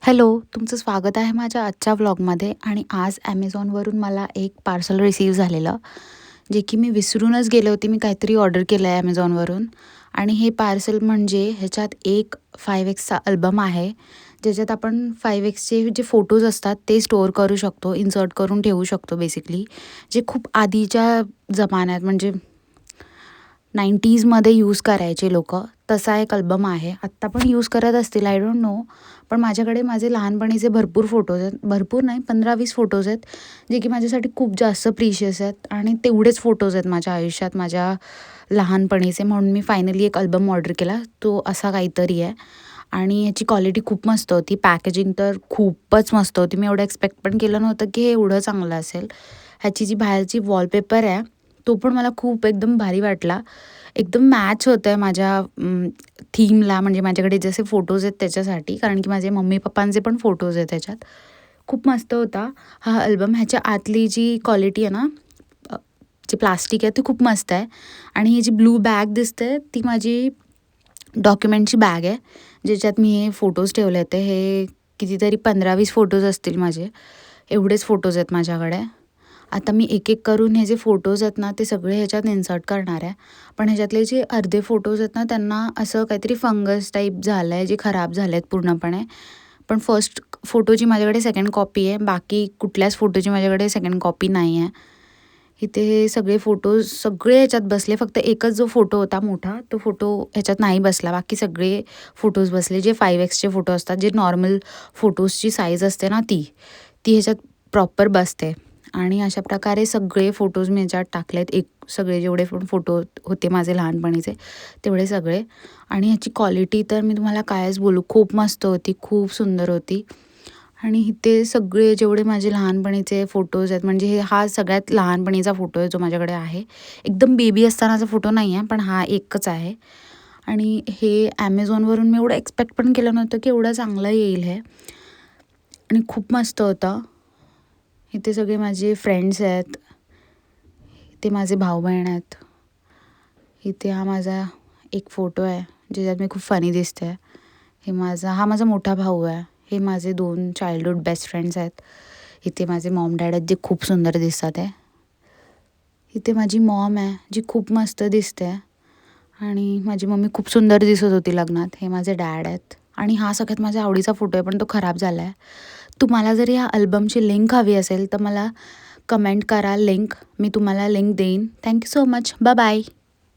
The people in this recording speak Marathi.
हॅलो, तुमचं स्वागत आहे माझ्या आजच्या व्लॉगमध्ये. आणि आज Amazonवरून मला एक पार्सल रिसीव्ह झालेलं, जे की मी विसरूनच गेले होते. मी काहीतरी ऑर्डर केलं आहे Amazonवरून आणि हे पार्सल म्हणजे ह्याच्यात एक 5Xचा अल्बम आहे, ज्याच्यात आपण 5Xचे जे फोटोज असतात ते स्टोअर करू शकतो, इन्सर्ट करून ठेवू शकतो बेसिकली. जे खूप आधीच्या जमान्यात म्हणजे 90sमध्ये यूज करायचे लोकं, तसा एक अल्बम आहे. आत्ता पण यूज करत असतील, आय डोंट नो. पण माझ्याकडे माझे लहानपणीचे भरपूर फोटोज आहेत. भरपूर नाही, 15-20 फोटोज आहेत, जे की माझ्यासाठी खूप जास्त प्रिशियस आहेत आणि तेवढेच फोटोज आहेत माझ्या आयुष्यात, माझ्या लहानपणीचे. म्हणून मी फायनली एक अल्बम ऑर्डर केला. तो असा काहीतरी आहे आणि ह्याची क्वालिटी खूप मस्त होती. पॅकेजिंग तर खूपच मस्त होती. मी एवढं एक्सपेक्ट पण केलं नव्हतं की हे एवढं चांगलं असेल. ह्याची जी बाहेरची वॉलपेपर आहे, तो पण मला खूप एकदम भारी वाटला. एकदम मॅच होतं आहे माझ्या थीमला, म्हणजे माझ्याकडे जसे फोटोज आहेत त्याच्यासाठी, कारण की माझे मम्मी-पप्पांचे पण फोटोज आहेत त्याच्यात. खूप मस्त होता हा अल्बम. ह्याच्या आतली जी क्वालिटी आहे ना, जे प्लास्टिक आहे ते खूप मस्त आहे. आणि ही जी ब्लू बॅग दिसते ती माझी डॉक्युमेंटची बॅग आहे, ज्याच्यात मी हे फोटोज ठेवले होते. हे कितीतरी 15-20 फोटोज असतील माझे. एवढेच फोटोज आहेत माझ्याकडे. आता मी एक-एक करून हे जे फोटोज आहेत ना, ते सगळे ह्याच्यात इन्सर्ट करणार आहे. पण ह्याच्यातले जे अर्धे फोटोज आहेत ना, त्यांना असं काहीतरी फंगस टाईप झालं आहे, जे खराब झाले आहेत पूर्णपणे. पण फर्स्ट फोटोची माझ्याकडे सेकंड कॉपी आहे. बाकी कुठल्याच फोटोची माझ्याकडे सेकंड कॉपी नाही आहे. इथे हे सगळे फोटोज सगळे ह्याच्यात बसले. फक्त एकच जो फोटो होता मोठा, तो फोटो ह्याच्यात नाही बसला. बाकी सगळे फोटोज बसले. जे 5Xचे फोटो असतात, जे नॉर्मल फोटोजची साईज असते ना, ती ह्याच्यात प्रॉपर बसते. आणि अशा प्रकारे सगळे फोटोज मी ह्याच्यात टाकलेत. सगळे जेवढे पण फोटो होते माझे लहानपणीचे, तेवढे सगळे. आणि ह्याची क्वालिटी तर मी तुम्हाला कायच बोलू, खूप मस्त होती, खूप सुंदर होती. आणि इथे सगळे जेवढे माझे लहानपणीचे फोटोज आहेत, म्हणजे हा सगळ्यात लहानपणीचा फोटो आहे जो माझ्याकडे आहे. एकदम बेबी असतानाचा फोटो नाही आहे, पण हा एकच आहे. आणि हे Amazonवरून मी एवढं एक्सपेक्ट पण केलं नव्हतं की एवढं चांगलं येईल हे. आणि खूप मस्त होतं. इथे सगळे माझे फ्रेंड्स आहेत. इथे माझे भाऊ-बहीण आहेत. इथे हा माझा एक फोटो आहे, ज्याच्यात मी खूप फनी दिसते. हा माझा मोठा भाऊ आहे. हे माझे 2 चाइल्डहूड बेस्ट फ्रेंड्स आहेत. इथे माझे मॉम-डॅड आहेत, जे खूप सुंदर दिसतात आहे. इथे माझी मॉम आहे, जी खूप मस्त दिसते. आणि माझी मम्मी खूप सुंदर दिसत होती लग्नात. हे माझे डॅड आहेत. आणि हा सगळ्यात माझ्या आवडीचा फोटो आहे, पण तो खराब झाला आहे. तुम्हाला जर या अल्बमची लिंक हवी असेल तर मला कमेंट करा लिंक. मी तुम्हाला लिंक देईन. Thank you so much. Bye bye.